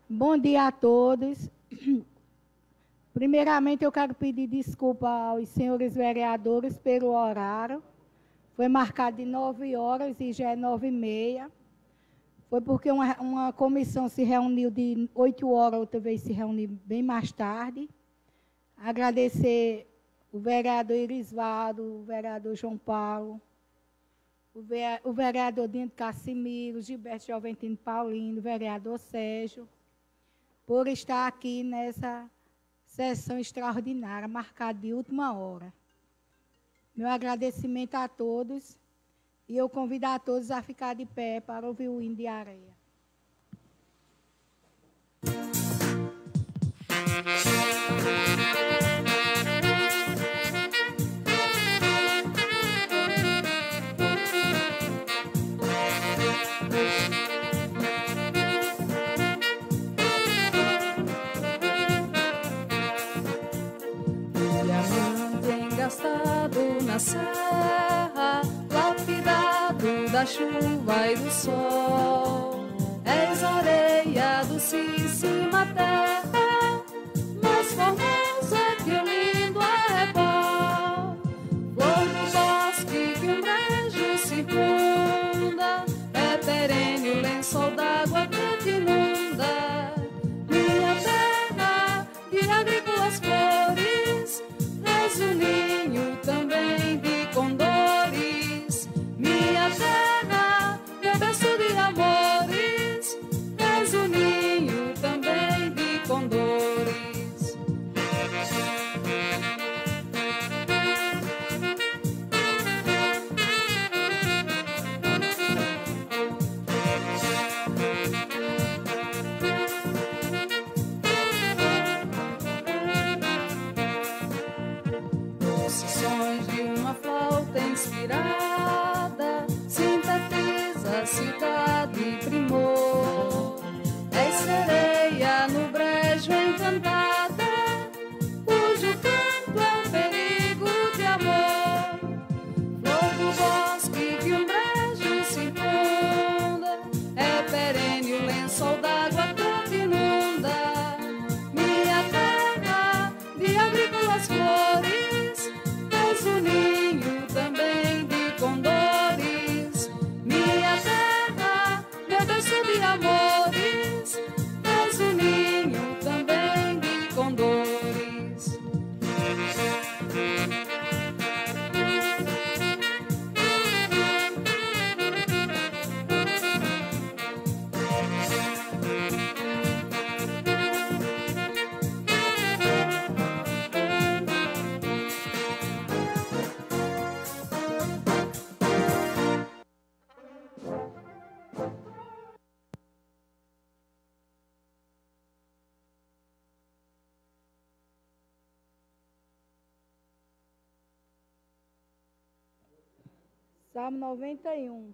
Bom dia a todos. Primeiramente, eu quero pedir desculpa aos senhores vereadores pelo horário. Foi marcado de 9 horas e já é 9h30. Foi porque uma comissão se reuniu de 8 horas, outra vez se reuniu bem mais tarde. Agradecer o vereador Irisvaldo, o vereador João Paulo, o vereador Dino Cassimiro, Gilberto Joventino Paulino, o vereador Sérgio, por estar aqui nessa sessão extraordinária, marcada de última hora. Meu agradecimento a todos e eu convido a todos a ficar de pé para ouvir o hino de areia. Gastado na serra, lapidado da chuva e do sol. És areia docíssima terra, mais formosa que o lindo arrebol. Flor do bosque que um brejo circunda, é perene o lençol d'água que te inunda. Minha terra de agrícolas flores, és o ninho também de condores. Minha terra, meu berço de amores, és o ninho também de condores. Sons de uma flauta inspirada sintetiza a cidade primor. És sereia no brejo encantada, cujo canto é um perigo de amor. Flor do bosque que um brejo circunda, é perene o lençol d'água que te inunda. Minha terra de agrícolas flores, és o ninho também de condores. Minha terra, meu berço de amores, és o ninho também de condores. Salmo 91.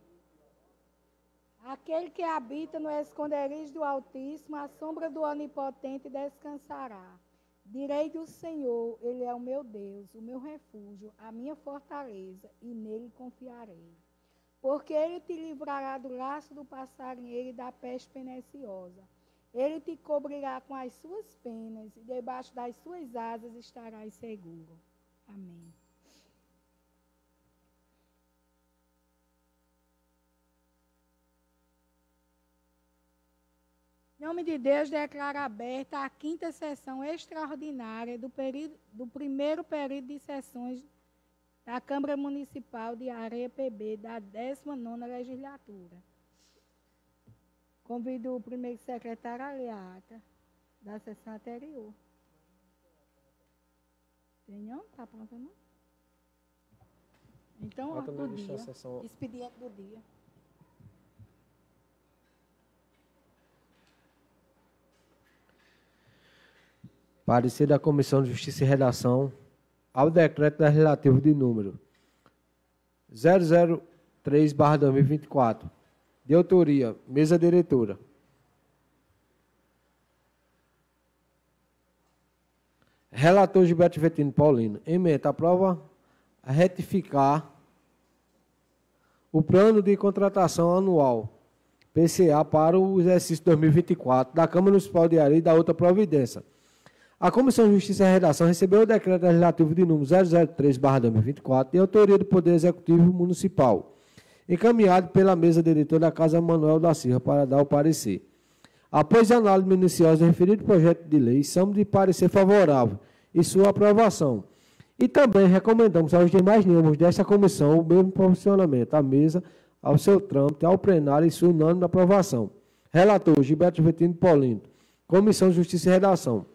Aquele que habita no esconderijo do Altíssimo, à sombra do Onipotente descansará. Direi do Senhor, Ele é o meu Deus, o meu refúgio, a minha fortaleza, e nele confiarei. Porque Ele te livrará do laço do passarinheiro e da peste perniciosa. Ele te cobrirá com as suas penas, e debaixo das suas asas estarás seguro. Amém. Em nome de Deus, declaro aberta a 5ª sessão extraordinária do primeiro período de sessões da Câmara Municipal de Areia PB da 19ª legislatura. Convido o primeiro secretário a ler a ata da sessão anterior. Tem não? Está pronta não? Então, ata do dia. Expediente do dia. Parecer da Comissão de Justiça e Redação ao decreto legislativo de número 003/2024, de autoria, mesa diretora. Relator Gilberto Joventino Paulino. Ementa, aprova a retificar o plano de contratação anual PCA para o exercício 2024 da Câmara Municipal de Areia e da outra providência. A Comissão de Justiça e Redação recebeu o decreto legislativo de número 003/2024 de autoria do Poder Executivo Municipal, encaminhado pela mesa diretora da Casa Manuel da Silva para dar o parecer. Após a análise minuciosa do referido projeto de lei, somos de parecer favorável e sua aprovação. E também recomendamos aos demais membros desta comissão o mesmo posicionamento, à mesa, ao seu trâmite, ao plenário e sua unânime aprovação. Relator, Gilberto Vetino Paulino. Comissão de Justiça e Redação.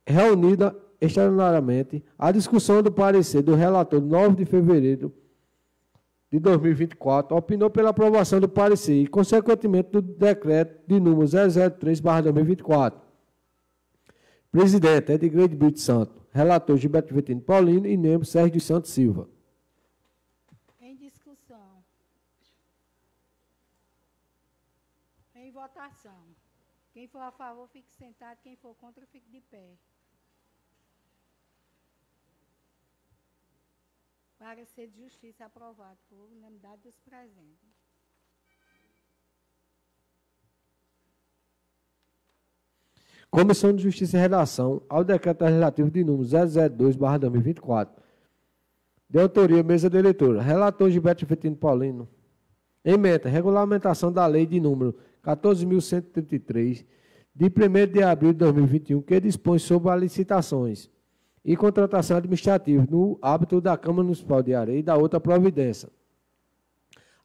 Reunida extraordinariamente a discussão do parecer do relator 9 de fevereiro de 2024, opinou pela aprovação do parecer e, consequentemente, do decreto de número 003/2024. Presidente, Edgreide Brito Santo. Relator, Gilberto Vetino Paulino e membro Sérgio dos Santos Silva. Em discussão. Em votação. Quem for a favor, fique sentado. Quem for contra, fique de pé. Parecer de justiça aprovado por unanimidade dos presentes. Comissão de Justiça e Redação ao decreto legislativo de número 002/2024. De autoria, mesa diretora. Relator Gilberto Vetino Paulino. Ementa, regulamentação da lei de número 14.133, de 1º de abril de 2021, que dispõe sobre as licitações e contratação administrativa no âmbito da Câmara Municipal de Areia e da outra providência.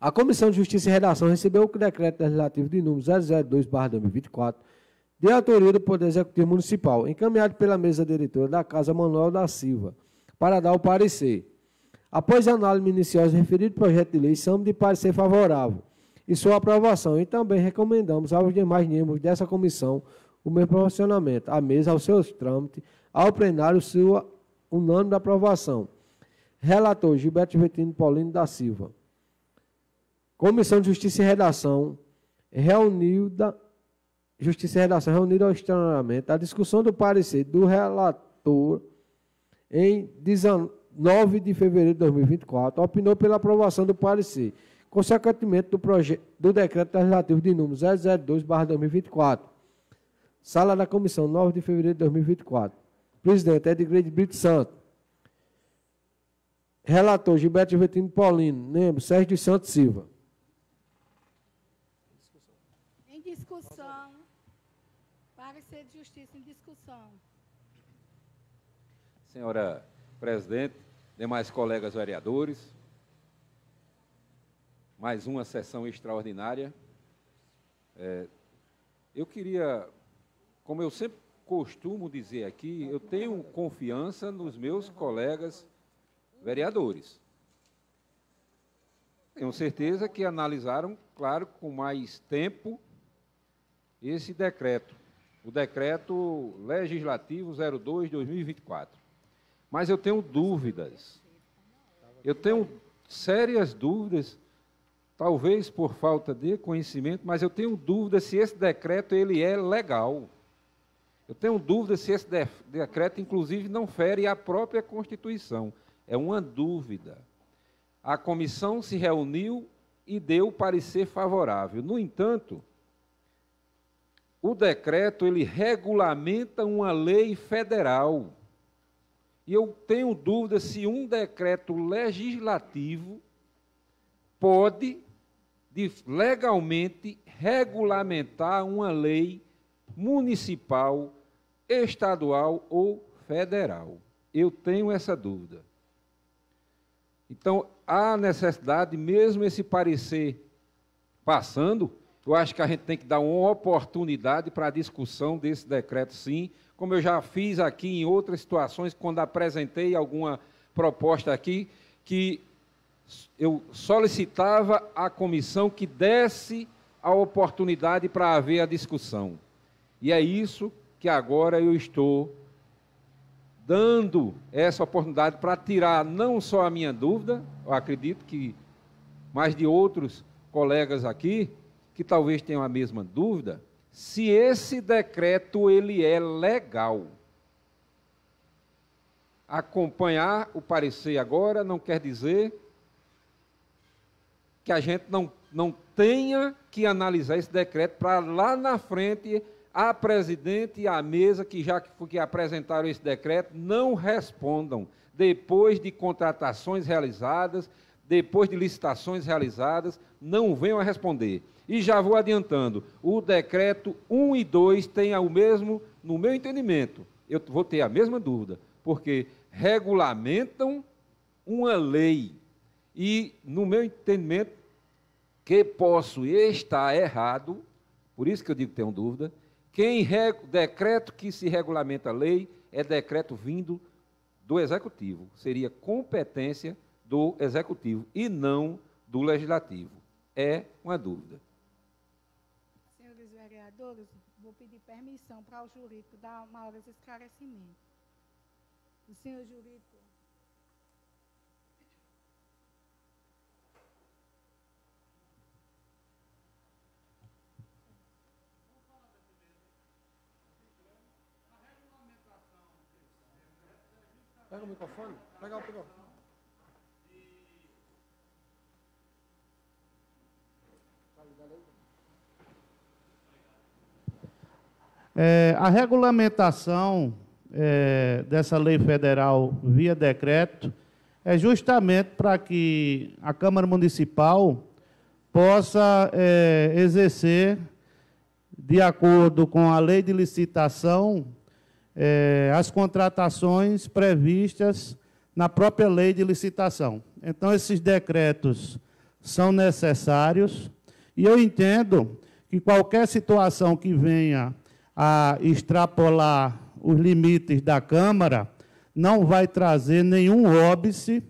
A Comissão de Justiça e Redação recebeu o decreto legislativo de número 002/2024, de autoria do Poder Executivo Municipal, encaminhado pela mesa diretora da Casa Manuel da Silva, para dar o parecer. Após a análise minuciosa do referido projeto de lei, somos de parecer favorável e sua aprovação, e também recomendamos aos demais membros dessa comissão o mesmo posicionamento, à mesa, aos seus trâmites, ao plenário, sua unânime aprovação. Relator, Gilberto Vetino Paulino da Silva. Comissão de Justiça e Redação reunida extraordinariamente a discussão do parecer do relator em 19 de fevereiro de 2024, opinou pela aprovação do parecer, consequentemente do decreto legislativo de número 002/2024. Sala da Comissão, 9 de fevereiro de 2024. Presidente, Edgreide Brito Santo. Relator, Gilberto Vetino Paulino. Membro, Sérgio dos Santos Silva. Em discussão. Parecer de justiça em discussão. Senhora Presidente, demais colegas vereadores, mais uma sessão extraordinária. Eu queria, como eu sempre costumo dizer aqui, eu tenho confiança nos meus colegas vereadores. Tenho certeza que analisaram, claro, com mais tempo, esse decreto, o decreto legislativo 02/2024. Mas eu tenho dúvidas. Eu tenho sérias dúvidas, talvez por falta de conhecimento, mas eu tenho dúvida se esse decreto ele é legal. Eu tenho dúvida se esse decreto, inclusive, não fere a própria Constituição. É uma dúvida. A comissão se reuniu e deu parecer favorável. No entanto, o decreto ele regulamenta uma lei federal. E eu tenho dúvida se um decreto legislativo pode legalmente regulamentar uma lei municipal, estadual ou federal. Eu tenho essa dúvida. Então, há necessidade, mesmo esse parecer passando, eu acho que a gente tem que dar uma oportunidade para a discussão desse decreto, sim, como eu já fiz aqui em outras situações, quando apresentei alguma proposta aqui, que eu solicitava à comissão que desse a oportunidade para haver a discussão. E é isso que agora eu estou dando essa oportunidade para tirar não só a minha dúvida, eu acredito que mais de outros colegas aqui, que talvez tenham a mesma dúvida, se esse decreto ele é legal. Acompanhar o parecer agora não quer dizer que a gente não tenha que analisar esse decreto para lá na frente a presidente e a mesa que apresentaram esse decreto não respondam depois de contratações realizadas, depois de licitações realizadas, não venham a responder. E já vou adiantando, o decreto 1 e 2 tem o mesmo, no meu entendimento, eu vou ter a mesma dúvida, porque regulamentam uma lei. E, no meu entendimento, que posso estar errado, por isso que eu digo que tenho dúvida, decreto que se regulamenta a lei é decreto vindo do Executivo. Seria competência do Executivo e não do Legislativo. É uma dúvida. Senhores vereadores, vou pedir permissão para o jurídico dar maiores esclarecimentos. O senhor jurídico. Pega o microfone. Pega o microfone. A regulamentação dessa lei federal via decreto é justamente para que a Câmara Municipal possa exercer, de acordo com a lei de licitação, as contratações previstas na própria lei de licitação. Então, esses decretos são necessários e eu entendo que qualquer situação que venha a extrapolar os limites da Câmara não vai trazer nenhum óbice,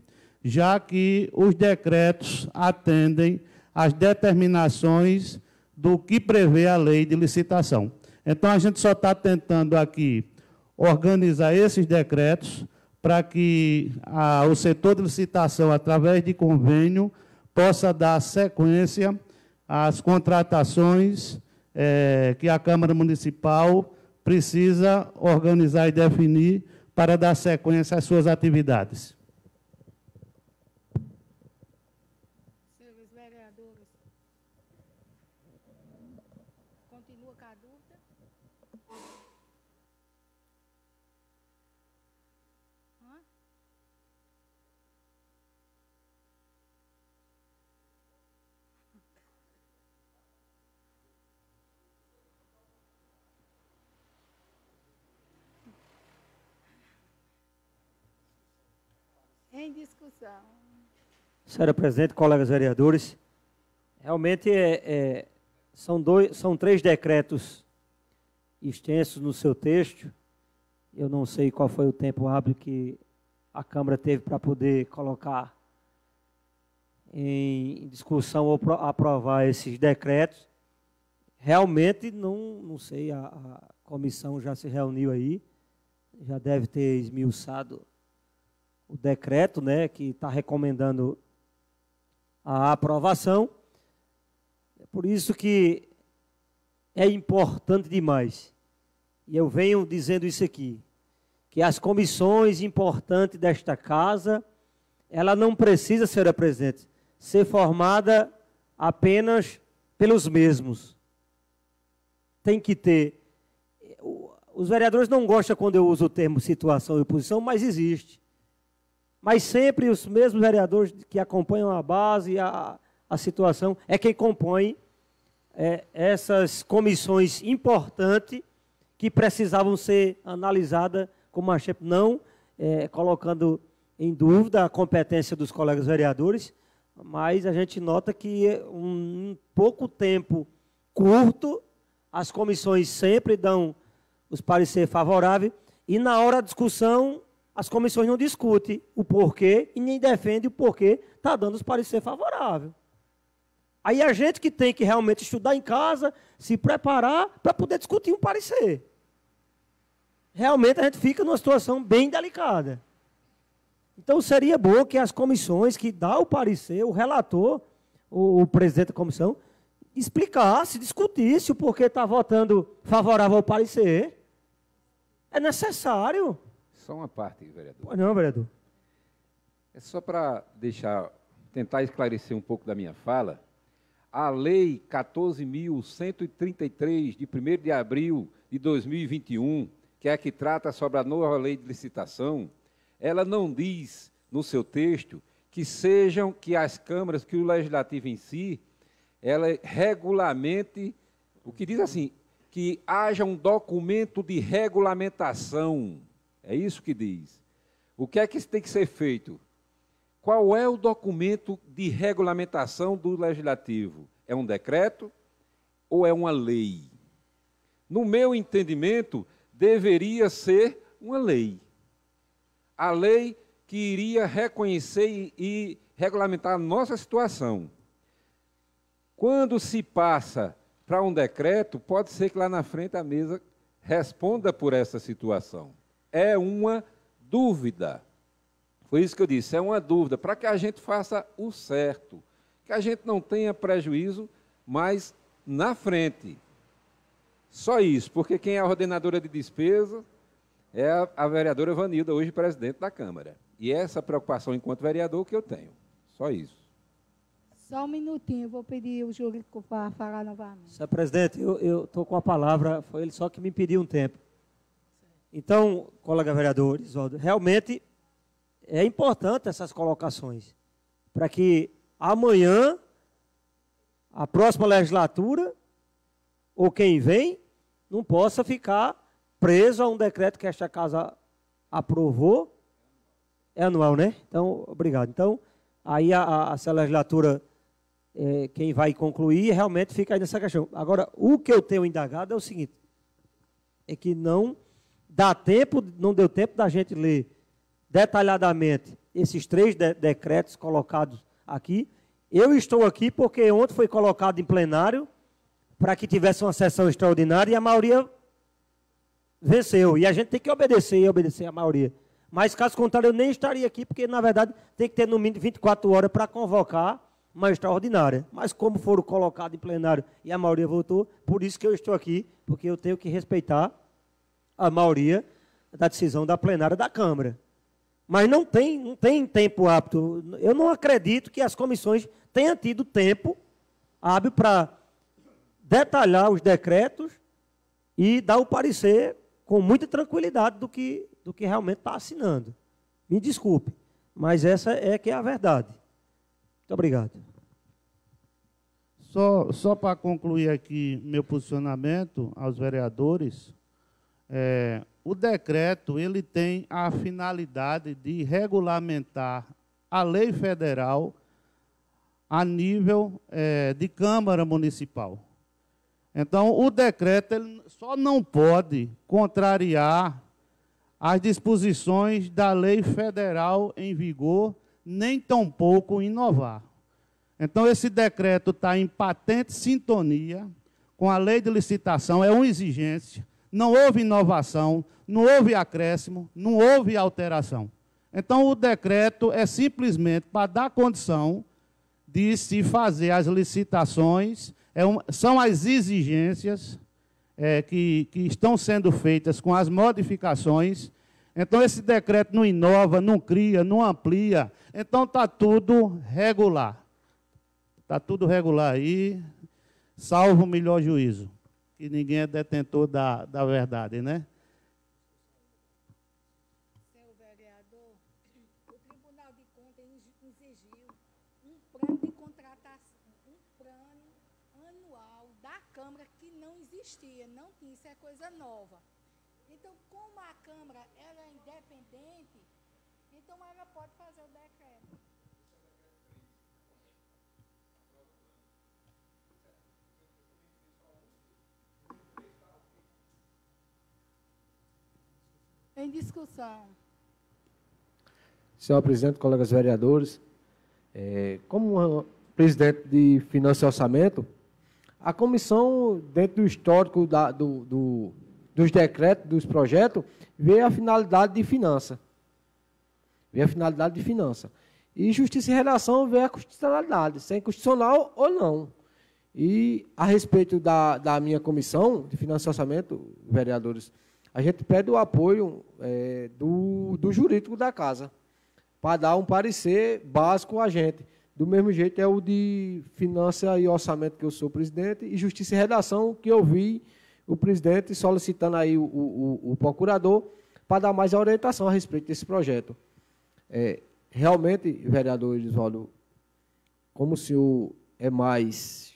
já que os decretos atendem às determinações do que prevê a lei de licitação. Então, a gente só está tentando aqui organizar esses decretos para que o setor de licitação, através de convênio, possa dar sequência às contratações que a Câmara Municipal precisa organizar e definir para dar sequência às suas atividades. Senhores vereadores, continua com a dúvida? Hã? Em discussão. Senhora presidente, colegas vereadores, realmente são 3 decretos extensos no seu texto. Eu não sei qual foi o tempo hábil que a Câmara teve para poder colocar em discussão ou aprovar esses decretos. Realmente, não sei, a comissão já se reuniu aí, já deve ter esmiuçado o decreto, né, que está recomendando a aprovação. É por isso que é importante demais, e eu venho dizendo isso aqui, que as comissões importantes desta casa, ela não precisa, senhora presidente, ser formada apenas pelos mesmos. Tem que ter. Os vereadores não gostam quando eu uso o termo situação e oposição, mas existe. Mas sempre os mesmos vereadores que acompanham a base e a situação é quem compõe essas comissões importantes que precisavam ser analisadas, como a chefe, não colocando em dúvida a competência dos colegas vereadores, mas a gente nota que um pouco tempo curto, as comissões sempre dão os pareceres favoráveis e na hora da discussão as comissões não discutem o porquê e nem defendem o porquê está dando os pareceres favoráveis. Aí a gente que tem que realmente estudar em casa, se preparar para poder discutir um parecer. Realmente a gente fica numa situação bem delicada. Então seria bom que as comissões que dão o parecer, o relator, o presidente da comissão, explicasse, discutisse o porquê está votando favorável ao parecer. É necessário. Só uma parte, vereador. Pois não, vereador. É só para deixar tentar esclarecer um pouco da minha fala, a Lei 14.133, de 1º de abril de 2021, que é a que trata sobre a nova lei de licitação, ela não diz, no seu texto, que as câmaras, que o legislativo em si, ela regulamente, o que diz assim, que haja um documento de regulamentação. É isso que diz. O que é que tem que ser feito? Qual é o documento de regulamentação do legislativo? É um decreto ou é uma lei? No meu entendimento, deveria ser uma lei. A lei que iria reconhecer e regulamentar a nossa situação. Quando se passa para um decreto, pode ser que lá na frente a mesa responda por essa situação. É uma dúvida. Foi isso que eu disse, é uma dúvida, para que a gente faça o certo, que a gente não tenha prejuízo, mas na frente. Só isso, porque quem é a ordenadora de despesa é a vereadora Vanilda, hoje presidente da Câmara. E essa preocupação enquanto vereador que eu tenho. Só isso. Só um minutinho, vou pedir o jurídico para falar novamente. Senhor presidente, eu estou com a palavra, foi ele só que me pediu um tempo. Então, colega vereador Isoldo, realmente é importante essas colocações, para que amanhã, a próxima legislatura, ou quem vem, não possa ficar preso a um decreto que esta casa aprovou. É anual, né? Então, obrigado. Então, aí essa legislatura, quem vai concluir, realmente fica aí nessa questão. Agora, o que eu tenho indagado é o seguinte, é que não deu tempo da gente ler detalhadamente esses 3 decretos colocados aqui. Eu estou aqui porque ontem foi colocado em plenário para que tivesse uma sessão extraordinária e a maioria venceu. E a gente tem que obedecer a maioria. Mas, caso contrário, eu nem estaria aqui, porque, na verdade, tem que ter no mínimo 24 horas para convocar uma extraordinária. Mas, como foram colocados em plenário e a maioria votou, por isso que eu estou aqui, porque eu tenho que respeitar a maioria da decisão da plenária da Câmara. Mas não tem tempo apto. Eu não acredito que as comissões tenham tido tempo hábil para detalhar os decretos e dar o parecer com muita tranquilidade do que realmente está assinando. Me desculpe, mas essa é que é a verdade. Muito obrigado. Só para concluir aqui meu posicionamento aos vereadores, o decreto ele tem a finalidade de regulamentar a lei federal a nível de Câmara Municipal. Então, o decreto ele só não pode contrariar as disposições da lei federal em vigor, nem tampouco inovar. Então, esse decreto está em patente sintonia com a lei de licitação, é uma exigência, não houve inovação, não houve acréscimo, não houve alteração. Então, o decreto é simplesmente para dar condição de se fazer as licitações, são as exigências que estão sendo feitas com as modificações. Então, esse decreto não inova, não cria, não amplia. Então, está tudo regular. Está tudo regular aí, salvo o melhor juízo, que ninguém é detentor da verdade, né? Senhor vereador, o Tribunal de Contas exigiu um plano de contratação, um plano anual da Câmara que não existia, não tinha, isso é coisa nova. Então, como a Câmara ela é independente, então ela pode fazer o decreto. Em discussão. Senhor presidente, colegas vereadores, como presidente de Finanças e Orçamento, a comissão, dentro do histórico dos decretos, dos projetos, vê a finalidade de finança. Vê a finalidade de finança. E Justiça e Redação vê a constitucionalidade, se é inconstitucional ou não. E, a respeito da minha comissão de Finanças e Orçamento, vereadores, a gente pede o apoio do jurídico da casa, para dar um parecer básico a gente. Do mesmo jeito é o de Finanças e Orçamento, que eu sou presidente, e Justiça e Redação, que eu vi o presidente solicitando aí o procurador para dar mais orientação a respeito desse projeto. Realmente, vereador Elisvaldo, como o senhor é mais...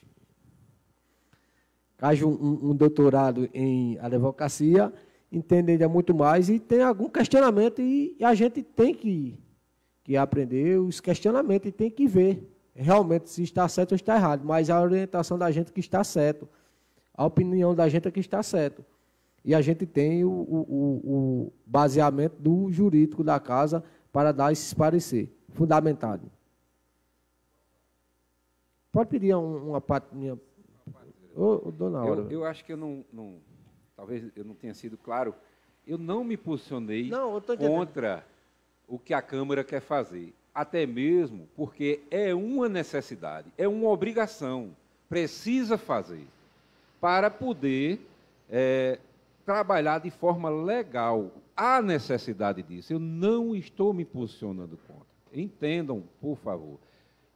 Haja um doutorado em advocacia, entende ainda muito mais e tem algum questionamento e a gente tem que aprender os questionamentos e tem que ver realmente se está certo ou está errado, mas a orientação da gente é que está certo, a opinião da gente é que está certo. E a gente tem o baseamento do jurídico da casa para dar esse parecer, fundamentado. Pode pedir uma parte minha... dona Aura. Eu acho que eu não, talvez eu não tenha sido claro, eu não me posicionei contra o que a Câmara quer fazer, até mesmo porque é uma necessidade, é uma obrigação, precisa fazer, para poder trabalhar de forma legal. Há necessidade disso, eu não estou me posicionando contra. Entendam, por favor.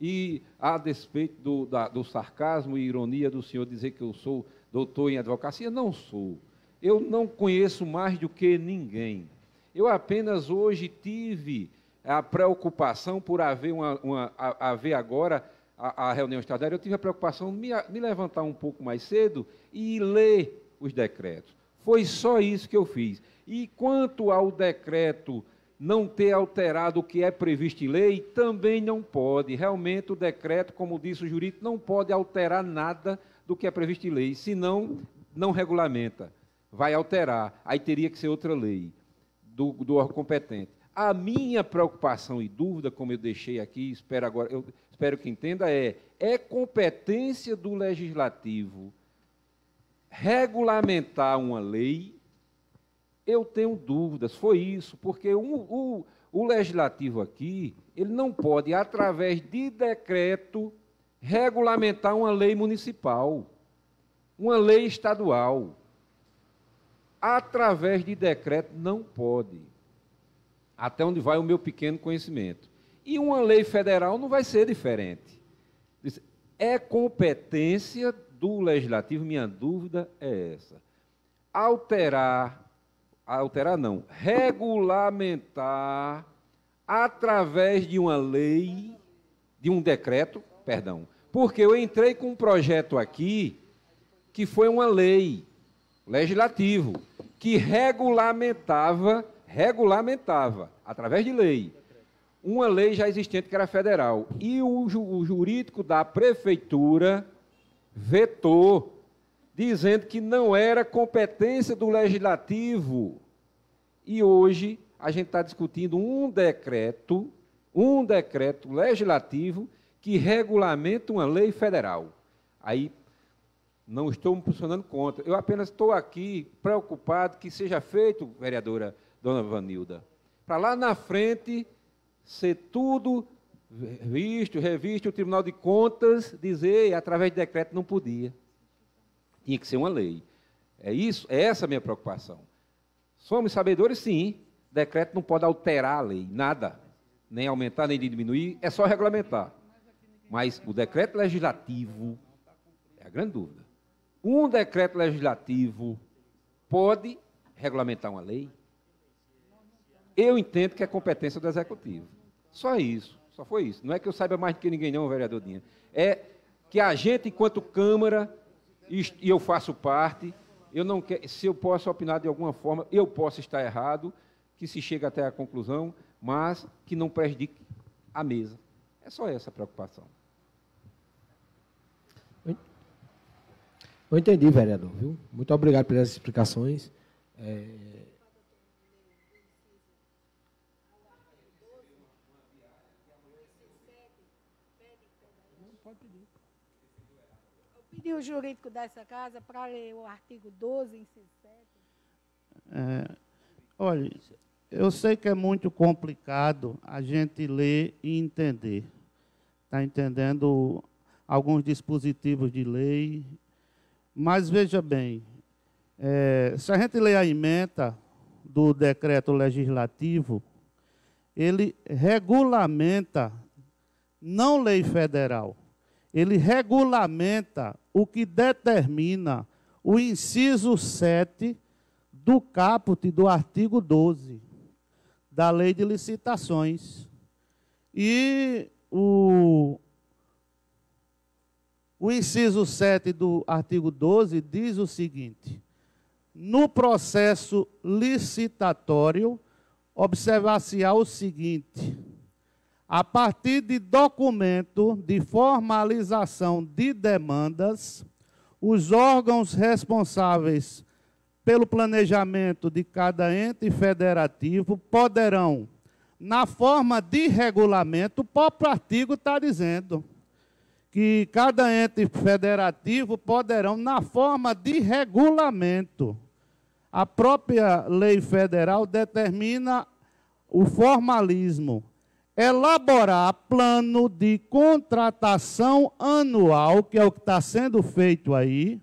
E, a despeito do sarcasmo e ironia do senhor dizer que eu sou doutor em advocacia, não sou. Eu não conheço mais do que ninguém. Eu apenas hoje tive a preocupação por haver, haver agora a reunião extraordinária, eu tive a preocupação de me levantar um pouco mais cedo e ler os decretos. Foi só isso que eu fiz. E quanto ao decreto não ter alterado o que é previsto em lei, também não pode. Realmente, o decreto, como disse o jurídico, não pode alterar nada do que é previsto em lei, senão não regulamenta. Vai alterar, aí teria que ser outra lei do órgão competente. A minha preocupação e dúvida, como eu deixei aqui, eu espero que entenda, é competência do legislativo regulamentar uma lei. Eu tenho dúvidas, foi isso, porque o legislativo aqui, ele não pode, através de decreto, regulamentar uma lei municipal, uma lei estadual. Através de decreto, não pode. Até onde vai o meu pequeno conhecimento. E uma lei federal não vai ser diferente. É competência do legislativo, minha dúvida é essa. Regulamentar através de uma lei, de um decreto, perdão, porque eu entrei com um projeto aqui que foi uma lei legislativo que regulamentava através de lei, uma lei já existente que era federal, e o jurídico da prefeitura vetou, dizendo que não era competência do legislativo. E hoje a gente está discutindo um decreto legislativo que regulamenta uma lei federal. Aí não estou me posicionando contra. Eu apenas estou aqui preocupado que seja feito, vereadora dona Vanilda, para lá na frente ser tudo revisto, o Tribunal de Contas dizer, através de decreto, não podia. Tinha que ser uma lei. É isso, é essa a minha preocupação. Somos sabedores, sim. Decreto não pode alterar a lei, nada. Nem aumentar, nem diminuir, é só regulamentar. Mas o decreto legislativo, é a grande dúvida. Um decreto legislativo pode regulamentar uma lei? Eu entendo que é competência do Executivo. Só isso, só foi isso. Não é que eu saiba mais do que ninguém não, vereador Dinha. É que a gente, enquanto Câmara, e eu faço parte, eu não quero, se eu posso opinar de alguma forma, eu posso estar errado, que se chega até a conclusão, mas que não prejudique a mesa. É só essa a preocupação. Eu entendi, vereador, viu? Muito obrigado pelas explicações. Pedi o jurídico dessa casa para ler o artigo 12, inciso 7. Olha, eu sei que é muito complicado a gente ler e entender. Está entendendo alguns dispositivos de lei, mas veja bem, se a gente ler a ementa do decreto legislativo, ele regulamenta não lei federal. Ele regulamenta o que determina o inciso 7 do caput do artigo 12 da Lei de Licitações. E o inciso 7 do artigo 12 diz o seguinte: no processo licitatório, observar-se-á o seguinte: a partir de documento de formalização de demandas, os órgãos responsáveis pelo planejamento de cada ente federativo poderão, na forma de regulamento, o próprio artigo está dizendo que cada ente federativo poderão, na forma de regulamento, a própria lei federal determina o formalismo, elaborar plano de contratação anual, que é o que está sendo feito aí,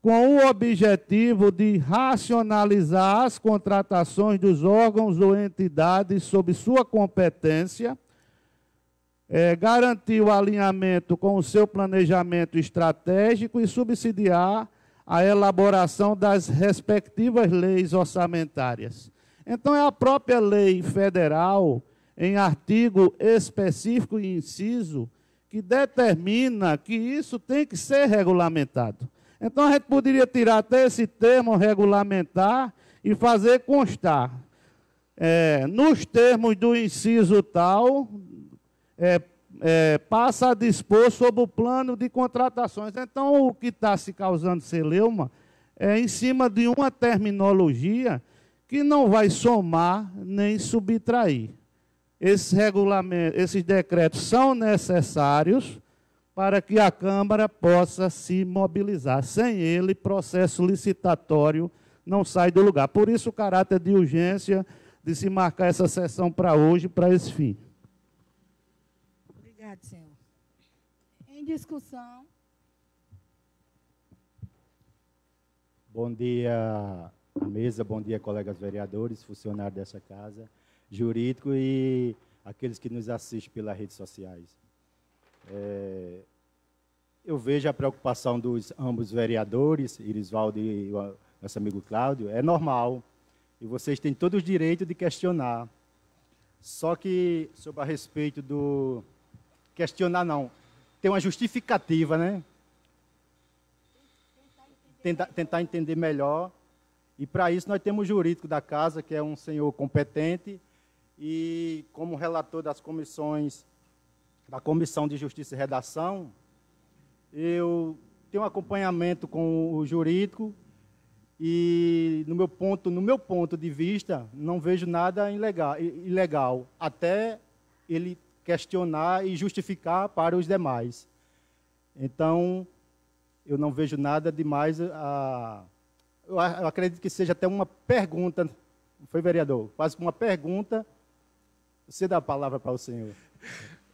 com o objetivo de racionalizar as contratações dos órgãos ou entidades sob sua competência, garantir o alinhamento com o seu planejamento estratégico e subsidiar a elaboração das respectivas leis orçamentárias. Então, é a própria lei federal, em artigo específico e inciso, que determina que isso tem que ser regulamentado. Então, a gente poderia tirar até esse termo regulamentar e fazer constar, nos termos do inciso tal, passa a dispor sobre o plano de contratações. Então, o que está se causando celeuma é em cima de uma terminologia que não vai somar nem subtrair. Esses decretos são necessários para que a Câmara possa se mobilizar. Sem ele, processo licitatório não sai do lugar. Por isso, o caráter de urgência de se marcar essa sessão para hoje, para esse fim. Obrigado, senhor. Em discussão. Bom dia à mesa, bom dia, colegas vereadores, funcionários dessa casa, jurídico e aqueles que nos assistem pelas redes sociais. Eu vejo a preocupação dos ambos vereadores, Irisvaldo e o nosso amigo Cláudio, é normal. E vocês têm todo o direito de questionar. Só que, sobre a respeito do... Questionar não, tem uma justificativa, né? Tentar entender melhor. E, para isso, nós temos o jurídico da casa, que é um senhor competente, e, como relator das comissões, da Comissão de Justiça e Redação, eu tenho um acompanhamento com o jurídico e, no meu ponto de vista, não vejo nada ilegal, até ele questionar e justificar para os demais. Então, eu não vejo nada demais. Eu acredito que seja até uma pergunta. Foi, vereador? Quase uma pergunta. Você dá a palavra para o senhor.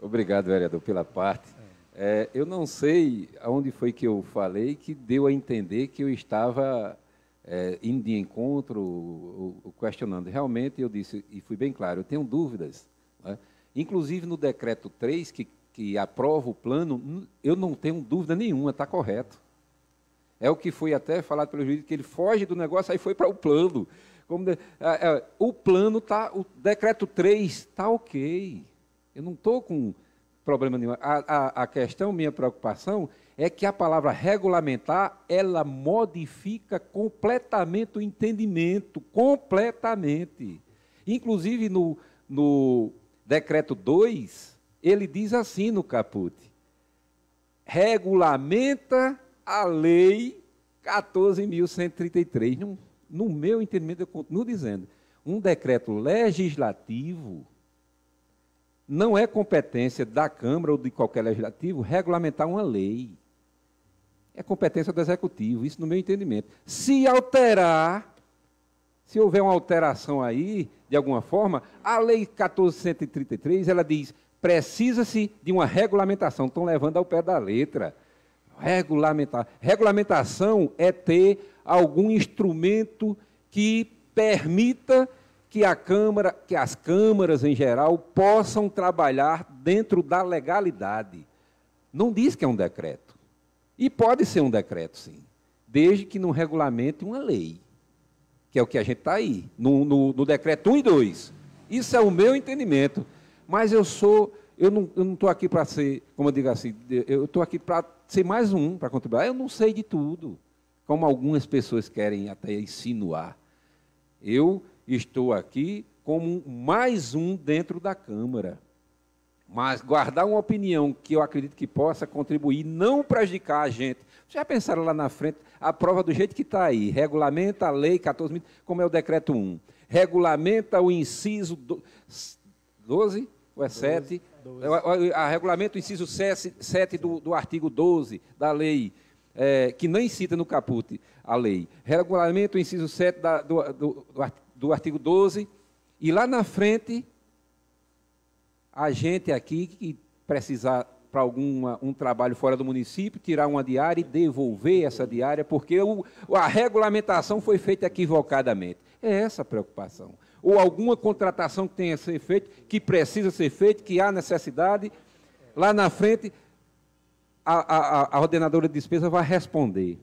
Obrigado, vereador, pela parte. Eu não sei aonde foi que eu falei que deu a entender que eu estava indo de encontro, questionando. Realmente, eu disse, e fui bem claro, eu tenho dúvidas. Né? Inclusive, no decreto 3, que aprova o plano, eu não tenho dúvida nenhuma, está correto. É o que foi até falado pelo juiz, que ele foge do negócio, aí foi para o plano. O plano está, o decreto 3 está ok. Eu não estou com problema nenhum. A questão, minha preocupação, é que a palavra regulamentar, ela modifica completamente o entendimento, completamente. Inclusive, no decreto 2, ele diz assim no caput: regulamenta a lei 14.133. No meu entendimento, eu continuo dizendo, um decreto legislativo não é competência da Câmara ou de qualquer legislativo regulamentar uma lei. É competência do Executivo, isso no meu entendimento. Se alterar, se houver uma alteração aí, de alguma forma, a lei 14.133, ela diz, precisa-se de uma regulamentação. Estão levando ao pé da letra. Regulamentar. Regulamentação é ter algum instrumento que permita que as câmaras em geral possam trabalhar dentro da legalidade. Não diz que é um decreto. E pode ser um decreto, sim, desde que não regulamente uma lei, que é o que a gente está aí, no decreto 1 e 2. Isso é o meu entendimento. Mas eu não estou aqui para ser, como eu digo assim, eu estou aqui para ser mais um, para contribuir. Eu não sei de tudo, como algumas pessoas querem até insinuar. Eu estou aqui como mais um dentro da Câmara. Mas guardar uma opinião que eu acredito que possa contribuir, não prejudicar a gente. Vocês já pensaram lá na frente, a prova do jeito que está aí, regulamenta a lei 14.000, como é o decreto 1, regulamenta o inciso 12, ou é 7? 12. Regulamenta o inciso 7 do artigo 12 da lei, que nem cita no caput a lei. Regulamenta o inciso 7 do artigo 12, e lá na frente, a gente aqui que precisar para um trabalho fora do município, tirar uma diária e devolver essa diária, porque a regulamentação foi feita equivocadamente. É essa a preocupação. Ou alguma contratação que tenha que ser feita, que precisa ser feita, que há necessidade, lá na frente, a ordenadora de despesa vai responder.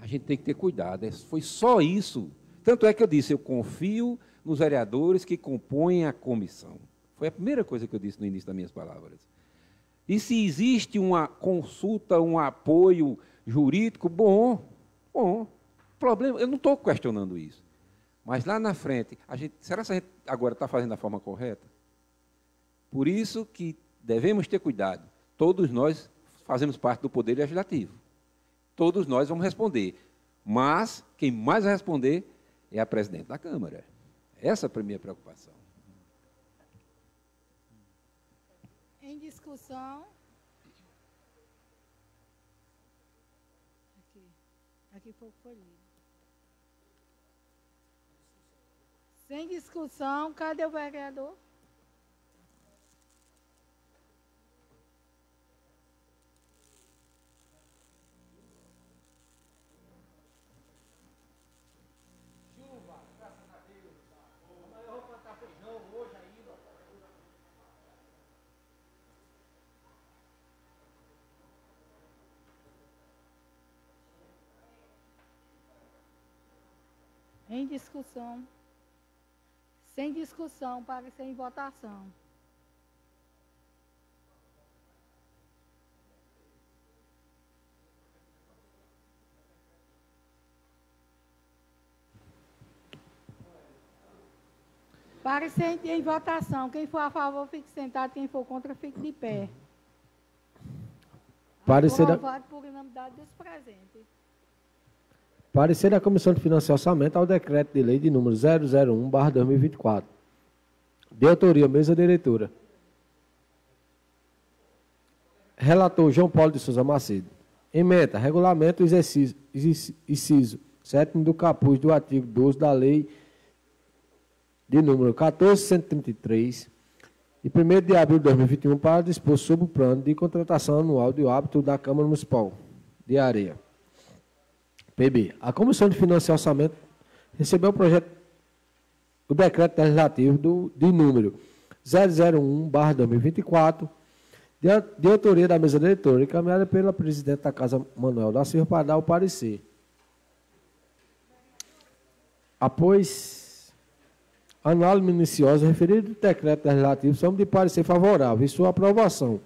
A gente tem que ter cuidado. Foi só isso. Tanto é que eu disse, eu confio nos vereadores que compõem a comissão. Foi a primeira coisa que eu disse no início das minhas palavras. E se existe uma consulta, um apoio jurídico, bom. Problema, eu não estou questionando isso. Mas lá na frente, será que a gente agora está fazendo da forma correta? Por isso que devemos ter cuidado. Todos nós fazemos parte do Poder Legislativo. Todos nós vamos responder. Mas quem mais vai responder é a presidente da Câmara. Essa é a minha preocupação. Em discussão. Aqui foi lido. Sem discussão, cadê o vereador? Em discussão. Sem discussão, para ser em votação. Para ser em votação. Quem for a favor, fique sentado. Quem for contra, fique de pé. Aprovado por unanimidade dos presentes. Parecer da Comissão de Finanças e Orçamento ao decreto de lei de número 001/2024. De autoria, mesa diretora. Relator João Paulo de Souza Macedo. Ementa, regulamento inciso 7º do caput do artigo 12 da lei de número 14.133, de 1º de abril de 2021, para dispor sobre o plano de contratação anual de hábito da Câmara Municipal de Areia. PB. A Comissão de Finanças e Orçamento recebeu o decreto legislativo de número 001/2024, de autoria da mesa diretora, encaminhada pela presidente da Casa, Manuel da Silva, para dar o parecer. Após análise minuciosa, referido do decreto legislativo, somos de parecer favorável em sua aprovação.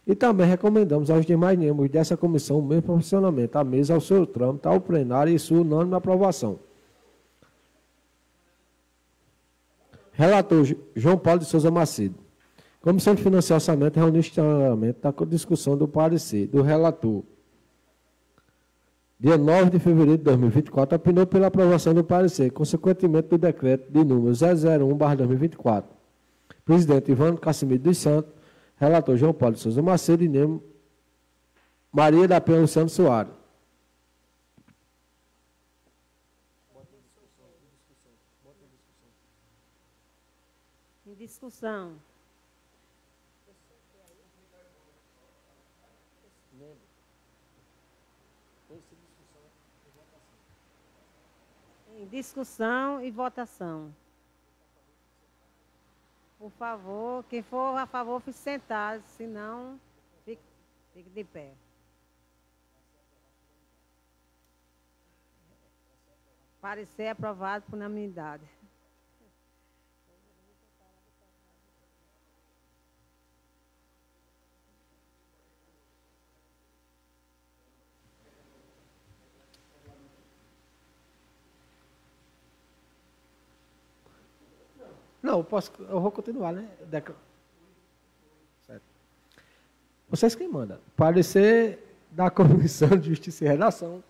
E também recomendamos aos demais membros dessa comissão o mesmo posicionamento, à mesa, ao seu trâmite, ao plenário e sua unânime aprovação. Relator João Paulo de Souza Macedo. Comissão de Finanças e Orçamento reuniu extraordinariamente na discussão do parecer do relator. Dia 9 de fevereiro de 2024, opinou pela aprovação do parecer, consequentemente do decreto de número 001/2024. Presidente Ivano Cassimiro dos Santos, relator João Paulo de Souza Macedo e Nemo Maria da Penha Luciano Soares. Em discussão. Em discussão e votação. Por favor, quem for a favor, fique sentado, se não, fique de pé. Parecer aprovado por unanimidade. Não, eu vou continuar, né? Certo. Vocês quem mandam. Parecer da Comissão de Justiça e Redação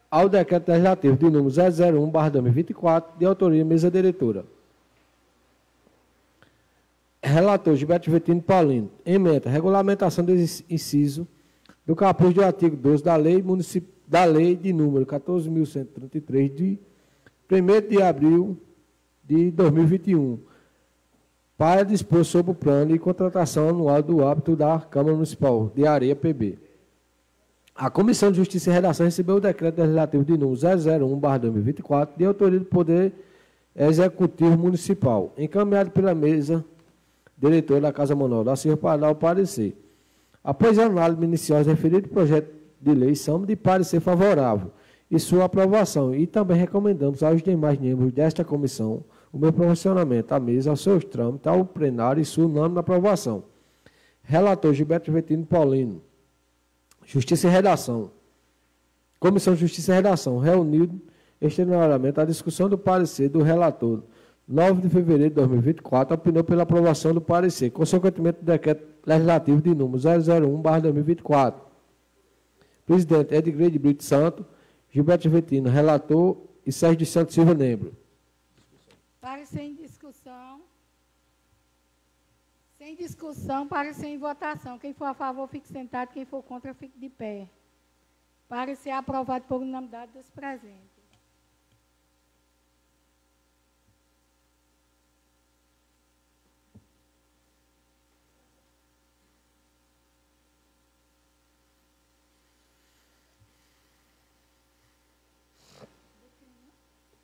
ao decreto legislativo de número 001/2024, de autoria mesa diretora. Relator Gilberto Vetino Paulino. Ementa. Regulamentação do inciso do caput do artigo 12 da lei de número 14.133 de 1º de abril de 2021, para dispor sobre o plano de contratação anual do hábito da Câmara Municipal de Areia PB. A Comissão de Justiça e Redação recebeu o decreto legislativo de número 001/2024, de autoria do Poder Executivo Municipal, encaminhado pela mesa diretora da Casa Manuel da Silva para dar o parecer. Após a análise minuciosa referido projeto de lei, somos de parecer favorável e sua aprovação, e também recomendamos aos demais membros desta comissão o meu proporcionamento à mesa, aos seus trâmites, ao plenário e sua unânime aprovação. Relator Gilberto Vetino Paulino. Justiça e Redação. Comissão de Justiça e Redação, reunido extraordinariamente a discussão do parecer do relator, 9 de fevereiro de 2024, opinou pela aprovação do parecer, consequentemente do decreto legislativo de número 001/2024. Presidente Edgley de Brito Santo, Gilberto Vetino, relator, e Sérgio de Santos Silva, membro. Parecer em discussão. Sem discussão, parecer em votação. Quem for a favor, fique sentado. Quem for contra, fique de pé. Parecer aprovado por unanimidade dos presentes.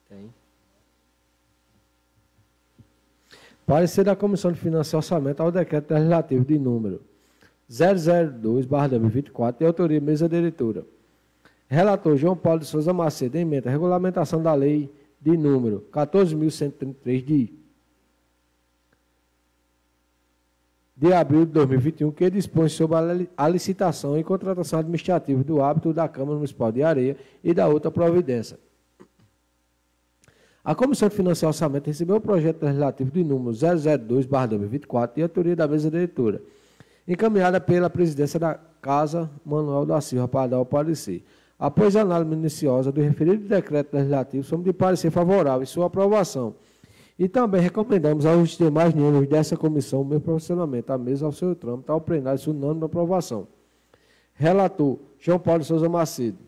Tem. Parecer da Comissão de Finanças e Orçamento ao decreto legislativo de número 002/2024, de autoria mesa diretora. Relator João Paulo de Souza Macedo, emenda regulamentação da lei de número 14.133 de abril de 2021, que dispõe sobre a licitação e contratação administrativa do hábito da Câmara Municipal de Areia e da outra providência. A Comissão de Finanças e Orçamento recebeu o projeto legislativo de número 002/2024, de autoria da mesa diretora, encaminhada pela presidência da Casa Manuel da Silva para dar o parecer. Após a análise minuciosa do referido decreto legislativo, somos de parecer favorável em sua aprovação. E também recomendamos aos demais membros dessa comissão o meu posicionamento à mesa, ao seu trâmite, ao plenário, sua unânime aprovação. Relator João Paulo de Souza Macedo.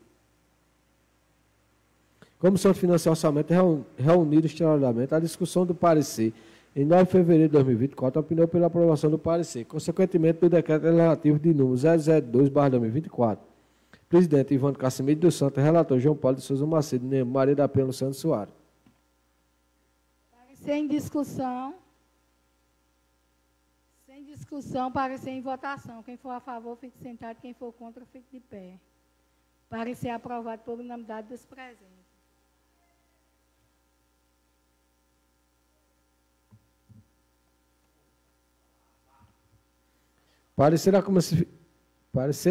Comissão de Finanças e Orçamento reunida extraordinariamente a discussão do parecer em 9 de fevereiro de 2024, opinou pela aprovação do parecer, consequentemente do decreto legislativo de número 002/2024. Presidente Ivone Casimiro dos Santos, relator João Paulo de Souza Macedo, Maria da Penha Luciano Soares. Parecer em discussão. Sem discussão, parecer em votação. Quem for a favor, fique sentado. Quem for contra, fique de pé. Parecer aprovado por unanimidade dos presentes. Parecer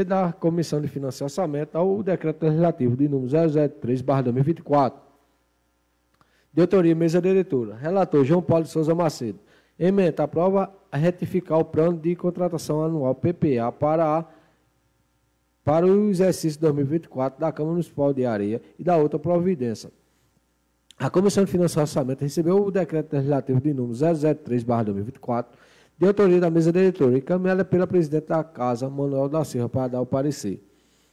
da Comissão de Finanças e Orçamento ao decreto legislativo de número 003/2024. De autoria mesa diretora. Relator João Paulo de Souza Macedo. Emenda aprova a retificar o plano de contratação anual PPA para o exercício 2024 da Câmara Municipal de Areia e da outra providência. A Comissão de Finanças e Orçamento recebeu o decreto legislativo de número 003/2024, de autoria da mesa diretora, encaminhada pela presidente da Casa, Manuel da Silva, para dar o parecer.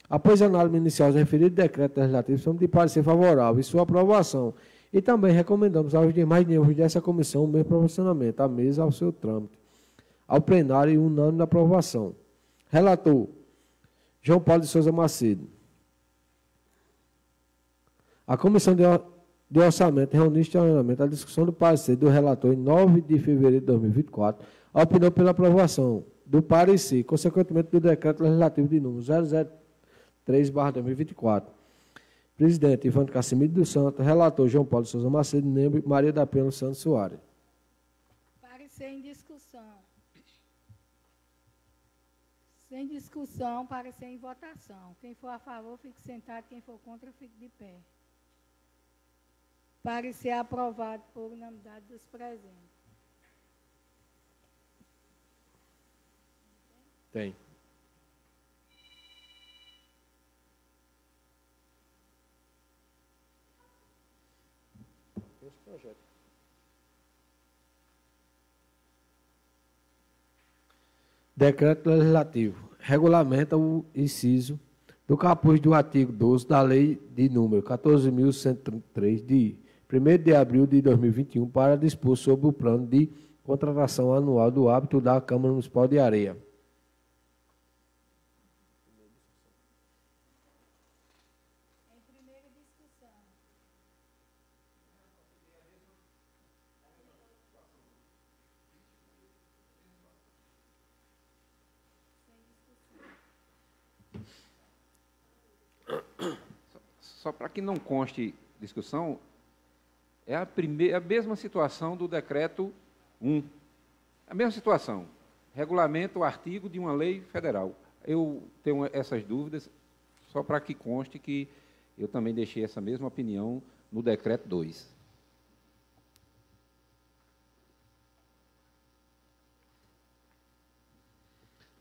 Após a análise inicial do referido decreto legislativo, somos de parecer favorável em sua aprovação e também recomendamos aos demais membros dessa comissão o mesmo proporcionamento à mesa, ao seu trâmite, ao plenário e unânime aprovação. Relator João Paulo de Souza Macedo. A Comissão de de Orçamento reuniu extraordinariamente a discussão do parecer do relator em 9 de fevereiro de 2024, opinou pela aprovação do parecer, consequentemente do decreto legislativo de número 003/2024. Presidente Ivan Casimiro dos Santos, relator João Paulo Souza Macedo, membro Maria da Penha Santos Soares. Parecer em discussão. Sem discussão, parecer em votação. Quem for a favor, fique sentado. Quem for contra, fique de pé. Parecer aprovado por unanimidade dos presentes. Tem. Esse projeto. Decreto legislativo. Regulamenta o inciso do caput do artigo 12 da Lei de número 14.133, de 1º de abril de 2021, para dispor sobre o plano de contratação anual do hábito da Câmara Municipal de Areia. Só para que não conste discussão, é a mesma situação do decreto 1. A mesma situação. Regulamenta o artigo de uma lei federal. Eu tenho essas dúvidas, só para que conste que eu também deixei essa mesma opinião no decreto 2.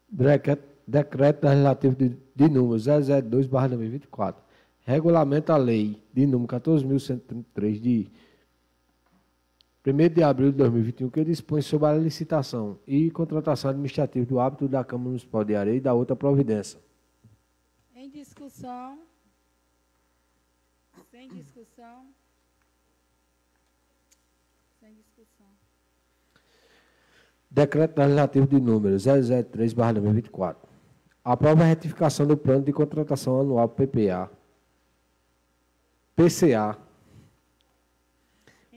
Decreto legislativo de número 002/2024. Regulamenta a lei de número 14.133, de 1º de abril de 2021, que dispõe sobre a licitação e contratação administrativa do hábito da Câmara Municipal de Areia e da outra providência. Em discussão. Sem discussão. Sem discussão. Decreto legislativo de número 003/2024. Aprova a retificação do plano de contratação anual PCA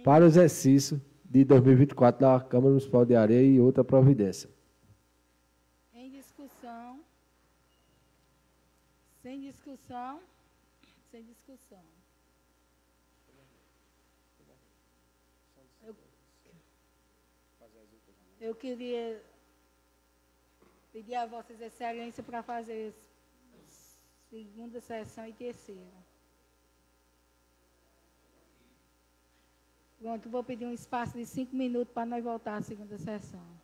para o exercício de 2024 da Câmara Municipal de Areia e outra providência. Em discussão. Sem discussão. Sem discussão. Eu queria pedir a Vossas Excelências para fazer segunda sessão e terceira. Pronto, vou pedir um espaço de 5 minutos para nós voltar à segunda sessão.